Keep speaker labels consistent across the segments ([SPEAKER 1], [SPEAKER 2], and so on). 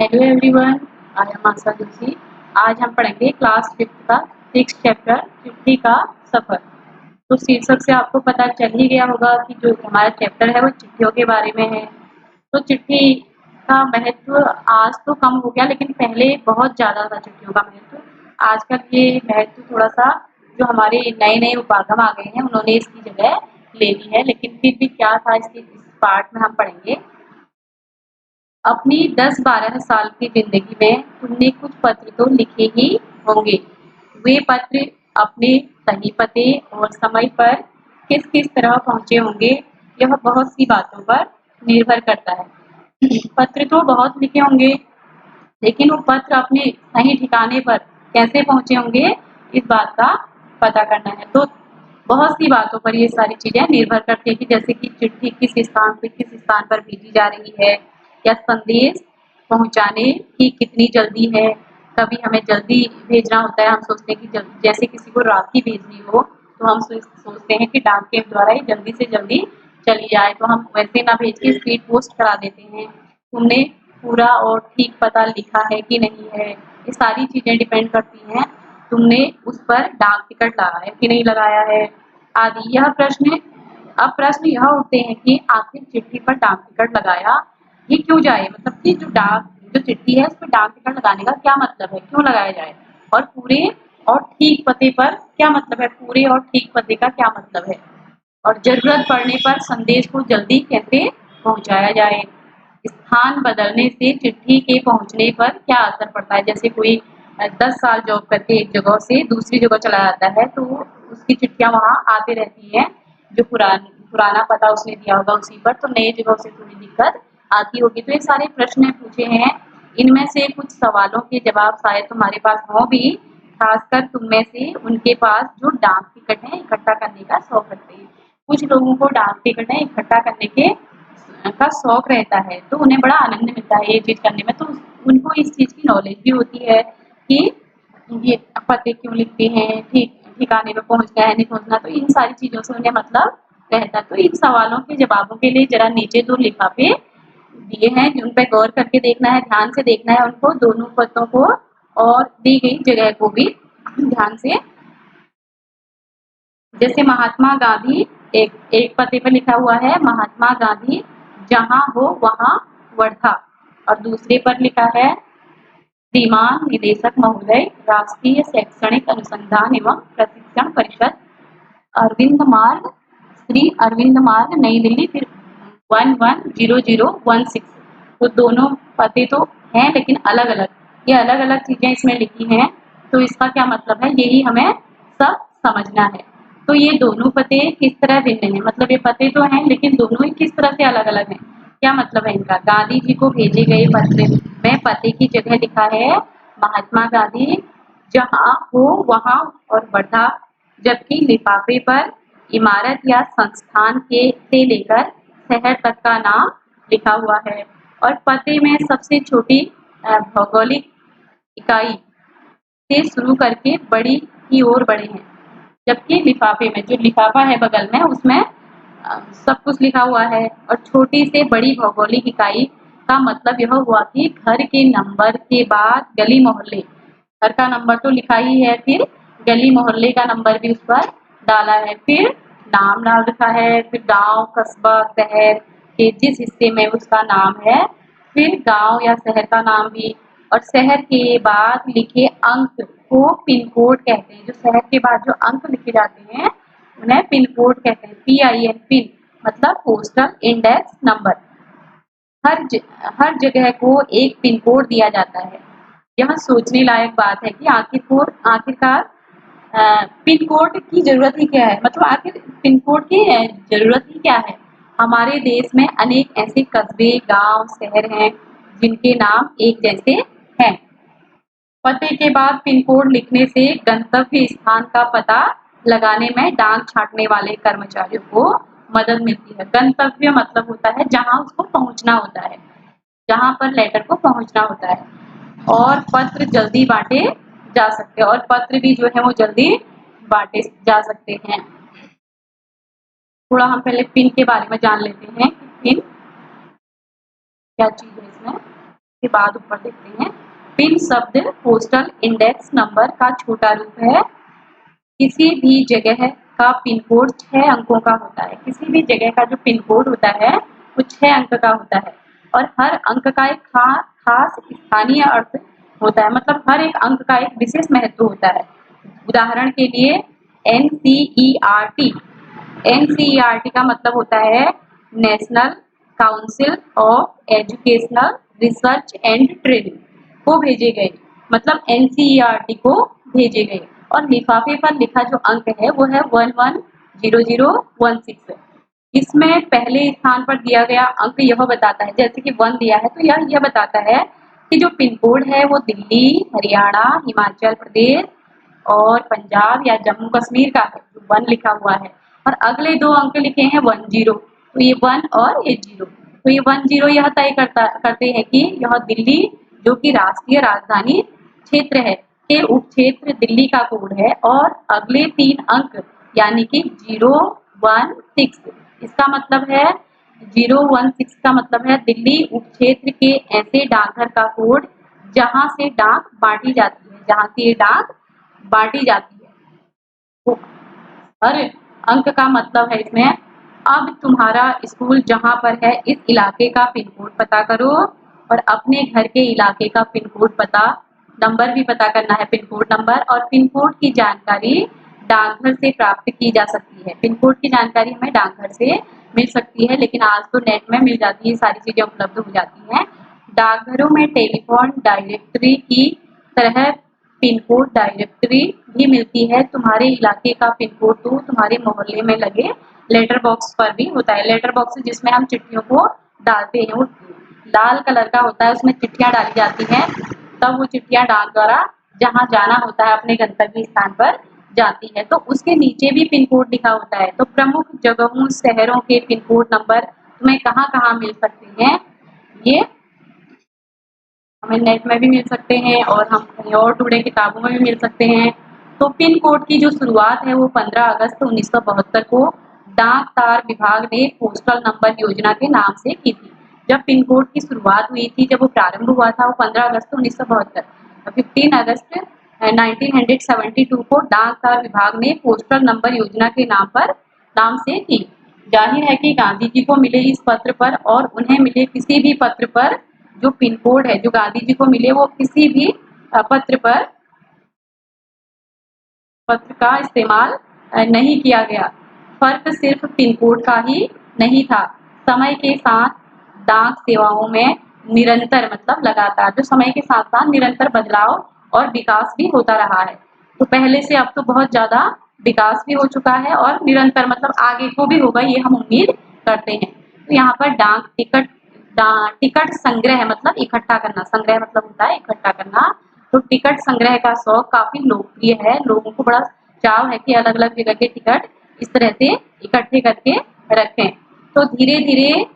[SPEAKER 1] Hello everyone, I am आशा जोशी। आज हम पढ़ेंगे क्लास 5th का 6th चैप्टर चिट्ठी का सफर। तो शीर्षक से आपको पता चल ही गया होगा कि जो हमारा चैप्टर है वो चिट्ठियों के बारे में है। तो चिट्ठी का महत्व आज तो कम हो गया, लेकिन पहले बहुत ज़्यादा था चिट्ठियों का महत्व। आजकल ये महत्व थोड़ा सा जो हमारे नए नए उपागम आ गए हैं उन्होंने इसकी जगह ले ली है, लेकिन फिर भी क्या था इसके इस पार्ट में हम पढ़ेंगे। अपनी 10-12 साल की जिंदगी में तुमने कुछ पत्र तो लिखे ही होंगे। वे पत्र अपने सही पते और समय पर किस किस तरह पहुंचे होंगे, यह बहुत सी बातों पर निर्भर करता है। पत्र तो बहुत लिखे होंगे, लेकिन वो पत्र अपने सही ठिकाने पर कैसे पहुंचे होंगे, इस बात का पता करना है। तो बहुत सी बातों पर ये सारी चीजें निर्भर करती है कि जैसे कि चिट्ठी किस स्थान पे किस स्थान पर भेजी जा रही है, या संदेश पहुंचाने की कितनी जल्दी है। कभी हमें जल्दी भेजना होता है, हम सोचते हैं कि जैसे किसी को राखी भेजनी हो तो हम सोचते हैं कि डाक के द्वारा ही जल्दी से जल्दी चली जाए, तो हम वैसे ना भेज के स्पीड पोस्ट करा देते हैं। तुमने पूरा और ठीक पता लिखा है कि नहीं है, ये सारी चीजें डिपेंड करती हैं तुमने उस पर डाक टिकट लगाया कि नहीं लगाया है आदि। यह प्रश्न अब प्रश्न यह उठते हैं कि आखिर चिट्ठी पर डाक टिकट लगाया ये क्यों जाए, मतलब कि जो चिट्ठी है उस पर डाक टिकट लगाने का क्या मतलब है, क्यों लगाया जाए। और पूरे और ठीक पते पर क्या मतलब है, पूरे और ठीक पते का क्या मतलब है। और जरूरत पड़ने पर संदेश को जल्दी कैसे पहुंचाया जाए। स्थान बदलने से चिट्ठी के पहुंचने पर क्या असर पड़ता है। जैसे कोई 10 साल जॉब करके एक जगह से दूसरी जगह चला जाता है तो उसकी चिट्ठियां वहां आती रहती हैं, जो पुराना पता उसने दिया होगा उसी पर, तो नई जगह से थोड़ी दिक्कत आती होगी। तो ये सारे प्रश्न पूछे हैं, इनमें से कुछ सवालों के जवाब शायद तुम्हारे पास हो भी, खासकर तुम में से उनके पास जो डाक टिकट है इकट्ठा करने का शौक रखते हैं। कुछ लोगों को डाक टिकट है इकट्ठा करने के का शौक रहता है, तो उन्हें बड़ा आनंद मिलता है ये चीज करने में। तो उनको इस चीज की नॉलेज भी होती है कि ये पते क्यों लिखते हैं, ठीक ठिकाने पे पहुंचना है नहीं पहुंचना, तो इन सारी चीजों से उन्हें मतलब रहता है। तो इन सवालों के जवाबों के लिए जरा नीचे 2 लिफाफे दिए हैं, उन पर गौर करके देखना है, ध्यान से देखना है उनको, दोनों पत्तों को और दी गई जगह को भी ध्यान से। जैसे महात्मा गांधी, एक पते पर लिखा हुआ है महात्मा गांधी जहां हो वहां वर्धा, और दूसरे पर लिखा है श्रीमान निदेशक महोदय राष्ट्रीय शैक्षणिक अनुसंधान एवं प्रशिक्षण परिषद, अरविंद मार्ग, श्री अरविंद मार्ग, नई दिल्ली, फिर 110016। तो दोनों पते तो हैं लेकिन अलग अलग, ये अलग अलग चीजें इसमें लिखी हैं। तो इसका क्या मतलब है, यही हमें सब समझना है। तो ये दोनों पते किस तरह भिन्न हैं, मतलब ये पते तो हैं लेकिन दोनों ही किस तरह से अलग अलग हैं, क्या मतलब है इनका। गांधी जी को भेजे गए पत्र में पते की जगह लिखा है महात्मा गांधी जहां हो वहां और वर्धा, जबकि लिफाफे पर इमारत या संस्थान के से लेकर शहर तक का नाम लिखा हुआ है। और पते में सबसे छोटी भौगोलिक इकाई से शुरू करके बड़ी की ओर बढ़े हैं, जबकि लिफाफे में जो लिफाफा है बगल में उसमें सब कुछ लिखा हुआ है। और छोटी से बड़ी भौगोलिक इकाई का मतलब यह हुआ कि घर के नंबर के बाद गली मोहल्ले, घर का नंबर तो लिखा ही है, फिर गली मोहल्ले का नंबर भी उस पर डाला है, फिर नाम डाल रखा है, फिर गांव कस्बा शहर के जिस हिस्से में उसका नाम है, फिर गांव या शहर का नाम भी। और शहर के बाद लिखे अंक को पिन कोड कहते हैं, जो शहर के बाद जो अंक लिखे जाते हैं उन्हें पिन कोड कहते हैं। PIN, पिन मतलब पोस्टल इंडेक्स नंबर। हर जगह को एक पिन कोड दिया जाता है। यह सोचने लायक बात है कि आखिरकार पिन कोड की जरूरत ही क्या है, मतलब आखिर पिन कोड की जरूरत ही क्या है। हमारे देश में अनेक ऐसे कस्बे गांव शहर हैं जिनके नाम एक जैसे हैं। पते के बाद पिन कोड लिखने से गंतव्य स्थान का पता लगाने में डाक छांटने वाले कर्मचारियों को मदद मिलती है। गंतव्य मतलब होता है जहां उसको पहुंचना होता है, जहां पर लेटर को पहुंचना होता है। और पत्र जल्दी बांटे जा सकते हैं, और पत्र भी जो है वो जल्दी बांटे जा सकते हैं। थोड़ा हम पहले पिन के बारे में जान लेते हैं कि पिन क्या चीज है इसमें। के बाद ऊपर देखते हैं, पिन शब्द पोस्टल इंडेक्स नंबर का छोटा रूप है। किसी भी जगह का पिन कोड 6 अंकों का होता है। किसी भी जगह का जो पिन कोड होता है वो 6 अंक का होता है और हर अंक का एक खास स्थानीय अर्थ होता है, मतलब हर एक अंक का एक विशेष महत्व होता है। उदाहरण के लिए NCERT, NCERT का मतलब होता है national council of educational research and training को भेजे गए, मतलब NCERT को भेजे गए। और लिफाफे पर लिखा जो अंक है वो है 110016। इसमें पहले स्थान पर दिया गया अंक यह बताता है, जैसे कि 1 दिया है तो यह बताता है कि जो पिन कोड है वो दिल्ली, हरियाणा, हिमाचल प्रदेश और पंजाब या जम्मू कश्मीर का है, जो 1 लिखा हुआ है। और अगले 2 अंक लिखे हैं 10, तो ये 1 और ये 0, तो ये 10 यह तय करते हैं कि यह दिल्ली जो कि राष्ट्रीय राजधानी क्षेत्र है के उपक्षेत्र दिल्ली का कोड है। और अगले 3 अंक यानी कि 016, इसका मतलब है 016 का मतलब है दिल्ली उपक्षेत्र के ऐसे डाकघर का कोड जहां से डाक बांटी जाती है, जहां से ये डाक बांटी जाती है। तो हर अंक का मतलब है इसमें। अब तुम्हारा स्कूल जहां पर है इस इलाके का पिन कोड पता करो और अपने घर के इलाके का पिन कोड पता नंबर भी पता करना है, पिन कोड नंबर। और पिन कोड की जानकारी डाकघर से प्राप्त की जा सकती है। पिन कोड की जानकारी हमें डाकघर से मिल सकती है, लेकिन आज तो नेट में मिल जाती है, सारी चीजें उपलब्ध हो जाती हैं। डाकघरों में टेलीफोन डायरेक्टरी की तरह पिन कोड डायरेक्टरी भी मिलती है। तुम्हारे इलाके का पिन कोड तो तुम्हारे मोहल्ले में लगे लेटर बॉक्स पर भी होता है। लेटर बॉक्स जिसमें हम चिट्ठियों को डालते हैं, वो लाल कलर का होता है, उसमें चिट्ठियां डाली जाती हैं। तब वो चिट्ठियां डाक द्वारा जहां जाना होता है अपने गंतव्य स्थान पर जाती है, तो उसके नीचे भी पिन कोड लिखा होता है। तो प्रमुख जगहों शहरों के पिन कोड नंबर तुम्हें कहाँ कहाँ मिल सकते हैं, ये हमें नेट में भी मिल सकते हैं और हम कहीं और ढूंढे किताबों में भी मिल सकते हैं। तो पिन कोड की जो शुरुआत है वो 15 अगस्त 1972 को डाक तार विभाग ने पोस्टल नंबर योजना के नाम से की थी। जब पिन कोड की शुरुआत हुई थी, जब वो प्रारंभ हुआ था वो 15 अगस्त 1972, 15 अगस्त 1972 को डाक तार विभाग ने पोस्टल नंबर योजना के नाम से की। जाहिर है कि गांधी जी को मिले इस पत्र पर और उन्हें मिले किसी भी पत्र पर जो पिन कोड है, जो गांधी जी को मिले वो किसी भी पत्र का इस्तेमाल नहीं किया गया। फर्क सिर्फ पिन कोड का ही नहीं था, समय के साथ डाक सेवाओं में निरंतर, मतलब लगातार, जो समय के साथ साथ निरंतर बदलाव और विकास भी होता रहा है। तो पहले से अब तो बहुत ज्यादा विकास भी हो चुका है और निरंतर मतलब आगे को भी होगा, ये हम उम्मीद करते हैं। तो यहाँ पर डाक टिकट संग्रह मतलब इकट्ठा करना, संग्रह मतलब होता है इकट्ठा करना। तो टिकट संग्रह का शौक काफी लोकप्रिय है, लोगों को बड़ा चाव है कि अलग अलग जगह के टिकट इस तरह से इकट्ठे करके रखें। तो धीरे धीरे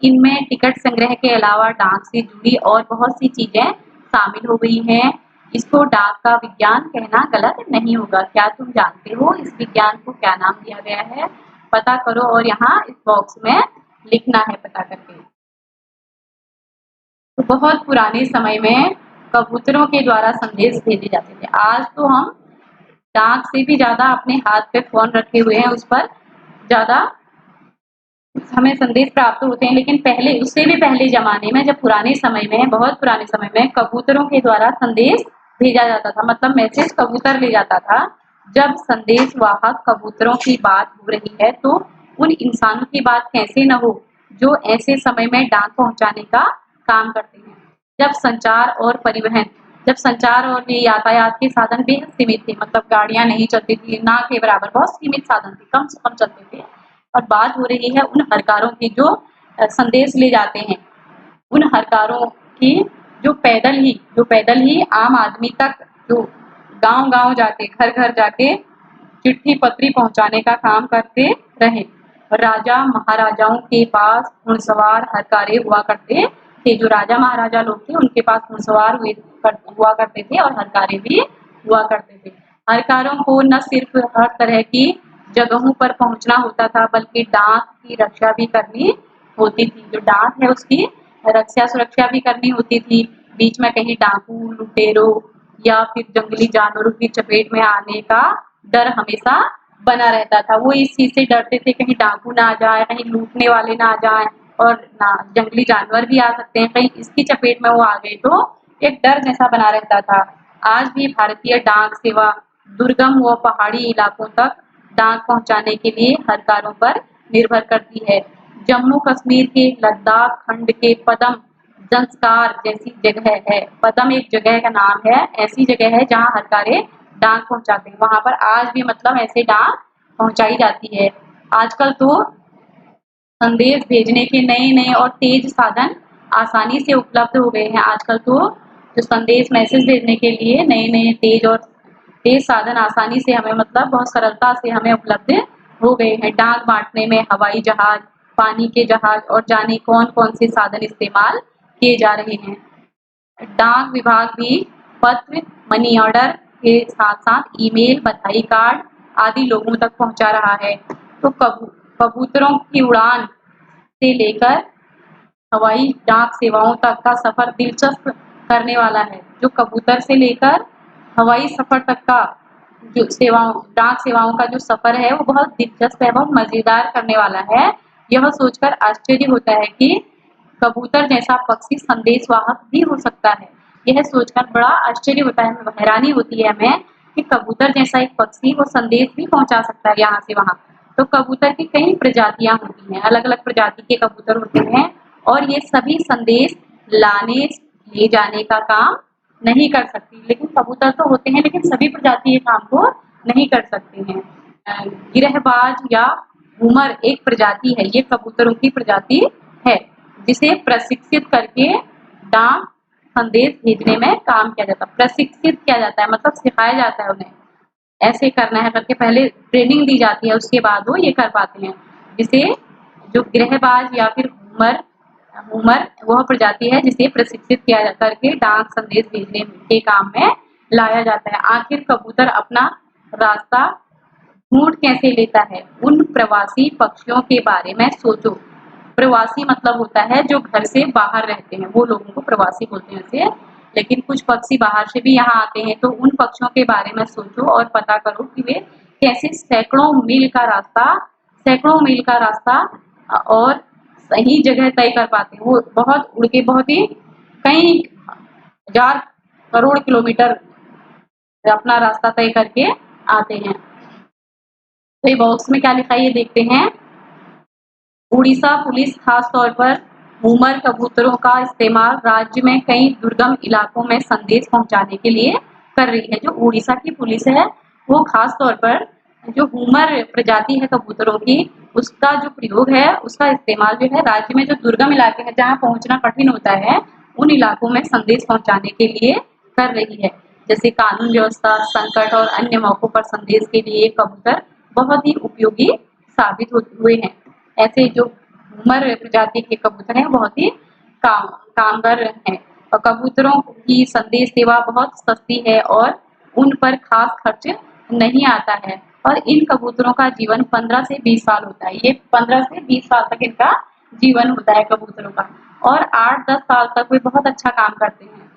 [SPEAKER 1] इनमें टिकट संग्रह के अलावा डाक से जुड़ी और बहुत सी चीजें शामिल हो गई हैं। इसको डाक का विज्ञान कहना गलत नहीं होगा। क्या तुम जानते हो इस विज्ञान को क्या नाम दिया गया है? पता करो और यहाँ इस बॉक्स में लिखना है पता करके। तो बहुत पुराने समय में कबूतरों के द्वारा संदेश भेजे जाते थे। आज तो हम डाक से भी ज्यादा अपने हाथ पे फोन रखे हुए हैं, उस पर ज्यादा हमें संदेश प्राप्त होते हैं। लेकिन पहले, उससे भी पहले जमाने में, जब पुराने समय में, बहुत पुराने समय में कबूतरों के द्वारा संदेश भेजा जाता था, मतलब मैसेज कबूतर ले जाता था। जब संदेश वाहक कबूतरों की बात हो रही है तो उन इंसानों की बात कैसे न हो जो ऐसे समय में डाक पहुंचाने का काम करते हैं। जब संचार और यातायात के साधन बेहद सीमित थे, मतलब गाड़ियां नहीं चलती थी, ना के बराबर बहुत सीमित साधन थे, कम से कम चलते थे। और बात हो रही है उन हरकारों की जो संदेश ले जाते हैं, उन हरकारों की जो पैदल ही आम आदमी तक, जो गांव गांव जाके, घर घर जाके चिट्ठी पत्री पहुंचाने का काम करते रहे। राजा महाराजाओं के पास घुड़सवार हरकारे हुआ करते थे। जो राजा महाराजा लोग थे उनके पास घुड़सवार हुआ करते थे और हरकारे भी हुआ करते थे। हरकारों को न सिर्फ हर तरह की जगहों पर पहुंचना होता था, बल्कि डाक की रक्षा भी करनी होती थी। जो डाक है उसकी रक्षा सुरक्षा भी करनी होती थी। बीच में कहीं डाकू, लुटेरों या फिर जंगली जानवरों की चपेट में आने का डर हमेशा बना रहता था। वो इस चीज़ से डरते थे कहीं डाकू ना आ जाए, कहीं लूटने वाले ना आ जाएँ और ना जंगली जानवर भी आ सकते हैं, कहीं इसकी चपेट में वो आ गए तो एक डर जैसा बना रहता था। आज भी भारतीय डाक सेवा दुर्गम व पहाड़ी इलाकों तक डाक पहुंचाने के लिए हर कार्यों पर निर्भर करती है। जम्मू कश्मीर के लद्दाख खंड के पदम जंस्कार जैसी जगह है। पदम एक जगह का नाम है, ऐसी जगह है जहाँ हरकारे डाक पहुंचाते हैं। वहां पर आज भी मतलब ऐसे डाक पहुंचाई जाती है। आजकल तो संदेश भेजने के नए-नए और तेज साधन आसानी से उपलब्ध हो गए हैं। आजकल तो जो संदेश मैसेज भेजने के लिए नए-नए तेज साधन आसानी से हमें मतलब बहुत सरलता से हमें उपलब्ध हो गए हैं। डाक बांटने में हवाई जहाज, पानी के जहाज और जाने कौन-कौन से साधन इस्तेमाल किए जा रहे हैं। डाक विभाग भी पत्र, मनी ऑर्डर के साथ-साथ ईमेल, बधाई कार्ड आदि लोगों तक पहुंचा रहा है। तो कबूतरों की उड़ान से लेकर हवाई डाक सेवाओं तक का सफर दिलचस्प करने वाला है। जो कबूतर से लेकर हवाई सफर तक का जो डाक सेवाओं का जो सफर है वो बहुत दिलचस्प है, बहुत मजेदार करने वाला है। यह सोचकर आश्चर्य होता है कि कबूतर जैसा पक्षी संदेशवाहक भी हो सकता है। यह सोचकर बड़ा आश्चर्य होता है, हैरानी होती है हमें कि कबूतर जैसा एक पक्षी वो संदेश भी पहुंचा सकता है यहाँ से वहां। तो कबूतर की कई प्रजातियां होती हैं, अलग अलग प्रजाति के कबूतर होते हैं और ये सभी संदेश लाने ले जाने का काम नहीं कर सकती। लेकिन कबूतर तो होते हैं लेकिन सभी प्रजाति ये काम को नहीं कर सकते हैं। गिरहबाज या घूमर एक प्रजाति है, ये कबूतरों की प्रजाति है जिसे प्रशिक्षित करके डाक संदेश भेजने में काम किया जाता है। प्रशिक्षित किया जाता है मतलब सिखाया जाता है उन्हें ऐसे करना है करके पहले ट्रेनिंग दी जाती है, उसके बाद वो ये कर पाते हैं। जिसे जो गिरहबाज या फिर घूमर घूमर वह प्रजाति है जिसे प्रशिक्षित किया करके डाक संदेश भेजने के काम में लाया जाता है। आखिर कबूतर अपना रास्ता ढूंढ कैसे लेता है? उन प्रवासी पक्षियों के बारे में सोचो। प्रवासी मतलब होता है जो घर से बाहर रहते हैं, वो लोगों को प्रवासी बोलते हैं वैसे। लेकिन कुछ पक्षी बाहर से भी यहाँ आते हैं, तो उन पक्षियों के बारे में सोचो और पता करो कि वे कैसे सैकड़ों मील का रास्ता और सही जगह तय कर पाते हैं। वो बहुत उड़ के बहुत ही कई हजार करोड़ किलोमीटर अपना रास्ता तय करके आते हैं। तो ये बॉक्स में क्या लिखा है ये देखते हैं। उड़ीसा पुलिस खास तौर पर घूमर कबूतरों का इस्तेमाल राज्य में कई दुर्गम इलाकों में संदेश पहुंचाने के लिए कर रही है। जो उड़ीसा की पुलिस है वो खास तौर पर जो घूमर प्रजाति है कबूतरों की उसका जो प्रयोग है उसका इस्तेमाल जो है राज्य में जो दुर्गम इलाके हैं जहाँ पहुंचना कठिन होता है उन इलाकों में संदेश पहुंचाने के लिए कर रही है। जैसे कानून व्यवस्था, संकट और अन्य मौकों पर संदेश के लिए कबूतर बहुत ही उपयोगी साबित हुए हैं। ऐसे जो घूमर प्रजाति के कबूतर हैं बहुत ही कामगार हैं और कबूतरों की संदेश सेवा बहुत सस्ती है और उन पर खास खर्च नहीं आता है और इन कबूतरों का जीवन 15 से 20 साल होता है। ये 15 से 20 साल तक इनका जीवन होता है कबूतरों का और 8-10 साल तक वे बहुत अच्छा काम करते हैं।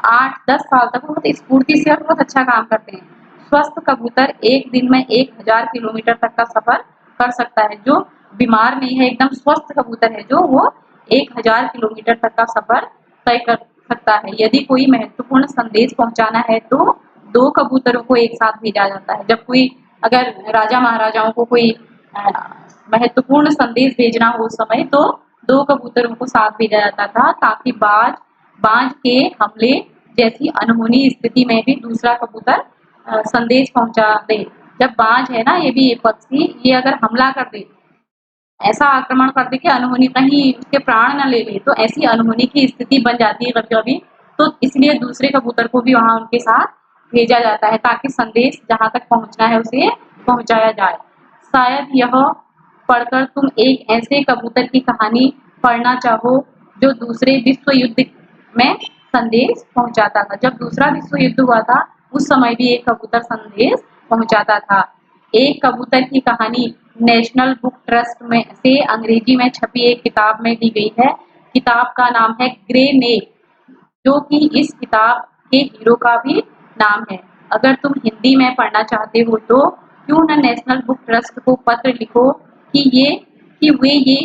[SPEAKER 1] 8-10 साल तक बहुत स्फूर्ति से और बहुत अच्छा काम करते हैं। स्वस्थ कबूतर एक दिन में 1000 किलोमीटर तक का सफर कर सकता है। जो बीमार नहीं है एकदम स्वस्थ कबूतर है जो वो 1000 किलोमीटर तक का सफर तय कर सकता है। यदि कोई महत्वपूर्ण संदेश पहुंचाना है तो 2 कबूतरों को एक साथ भेजा जाता है। जब कोई अगर राजा महाराजाओं को कोई महत्वपूर्ण संदेश भेजना हो उस समय तो 2 कबूतरों को साथ भेजा जाता था ताकि बाज के हमले जैसी अनहोनी स्थिति में भी दूसरा कबूतर संदेश पहुंचा दे। जब बाज है ना ये भी एक पक्षी, ये अगर हमला कर दे, ऐसा आक्रमण कर दे कि अनहोनी कहीं उसके प्राण न ले ले, तो ऐसी अनहोनी की स्थिति बन जाती है कभी-कभी, तो इसलिए दूसरे कबूतर को भी वहां उनके साथ भेजा जाता है ताकि संदेश जहां तक पहुंचना है उसे पहुंचाया जाए। शायद यह पढ़कर तुम एक ऐसे कबूतर की कहानी पढ़ना चाहो जो दूसरे विश्व युद्ध में संदेश पहुंचाता था। जब दूसरा विश्व युद्ध हुआ था उस समय भी एक कबूतर संदेश पहुंचाता था। एक कबूतर की कहानी नेशनल बुक ट्रस्ट में से अंग्रेजी में छपी एक किताब में दी गई है। किताब का नाम है ग्रेनेड, जो कि इस किताब के हीरो का भी नाम है। अगर तुम हिंदी में पढ़ना चाहते हो तो क्यों न नेशनल बुक ट्रस्ट को पत्र लिखो कि वे ये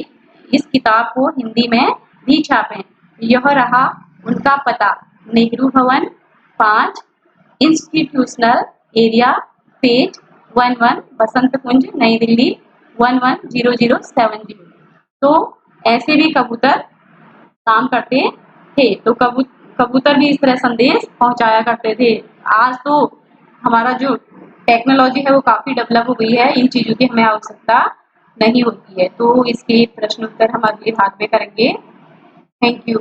[SPEAKER 1] इस किताब को हिंदी में भी छापें। यह रहा उनका पता, नेहरू भवन 5, इंस्टीट्यूशनल एरिया, पेज 11, बसंत कुंज, नई दिल्ली 110070। तो ऐसे भी कबूतर काम करते थे। तो कबूतर भी इस तरह संदेश पहुंचाया करते थे। आज तो हमारा जो टेक्नोलॉजी है वो काफी डेवलप हो गई है, इन चीजों की हमें आवश्यकता नहीं होती है। तो इसके प्रश्न उत्तर हम अगले भाग में करेंगे। Thank you.